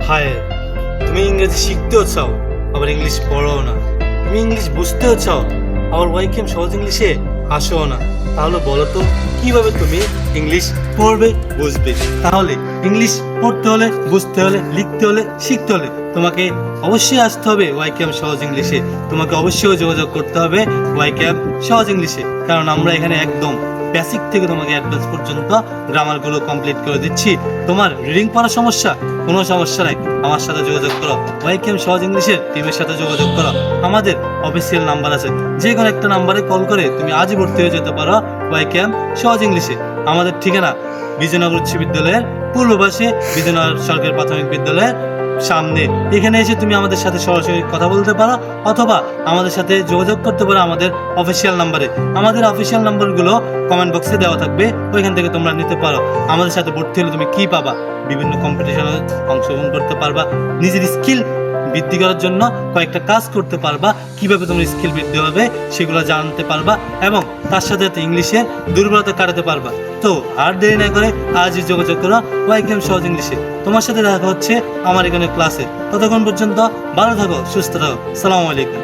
হায়, তুমি ইংরেজি শিখতেও চাও আবার ইংলিশ পড়ো না, তুমি ইংলিশ বুঝতেও চাও আবার ওয়াইকেম সহজ ইংলিশে আসো না। তাহলে বলো তো কিভাবে তুমি ইংলিশ পড়বে বুঝবে? তাহলে ইংলিশ পড়তে হলে, বুঝতে হলে, লিখতে হলে, শিখতে হলে তোমাকে অবশ্যই আসতে হবে ওয়াইকেম সহজ ইংলিশে। তোমাকে অবশ্যই যোগাযোগ করতে হবে ওয়াইকেম সহজ ইংলিশে, কারণ আমরা এখানে একদম বেসিক থেকে তোমাকে অ্যাডভান্স পর্যন্ত গ্রামারগুলো কমপ্লিট করে দিচ্ছি। তোমার রিডিং পড়ার সমস্যা, কোনো সমস্যা নাই, আমার সাথে যোগাযোগ করো। ওয়াইকেম সহজ ইংলিশের টিমের সাথে যোগাযোগ করো। আমাদের অফিসিয়াল নাম্বার আছে, যে কোনো একটা নাম্বারে কল করে তুমি আজই ভর্তি হয়ে যেতে পারো ওয়াইকেম সহজ ইংলিশে। আমাদের ঠিকানা বিজয়নগর উচ্চ বিদ্যালয়ের পূর্ব পাশে, বিজয়নগর সরকারি প্রাথমিক বিদ্যালয়ের সামনে। এখানে এসে তুমি আমাদের সাথে সরাসরি কথা বলতে পারো অথবা আমাদের সাথে যোগাযোগ করতে পারো আমাদের অফিসিয়াল নাম্বারে। আমাদের অফিসিয়াল নাম্বারগুলো কমেন্ট বক্সে দেওয়া থাকবে, ওইখান থেকে তোমরা নিতে পারো। আমাদের সাথে ভর্তি হলে তুমি কি পাবা? বিভিন্ন কম্পিটিশনে অংশগ্রহণ করতে পারবা, নিজের স্কিল বৃদ্ধি করার জন্য কয়েকটা কাজ করতে পারবা, কিভাবে তোমার স্কিল বৃদ্ধি হবে সেগুলো জানতে পারবা, এবং তার সাথে সাথে ইংলিশে দুর্বলতা কাটাতে পারবা। তো আর দেরি না করে আজই যোগাযোগ করো ওয়াইকেম সহজ ইংলিশে। তোমার সাথে দেখা হচ্ছে আমার এখানে ক্লাসে। ততক্ষণ পর্যন্ত ভালো থাকো, সুস্থ থাকো। সালামু আলাইকুম।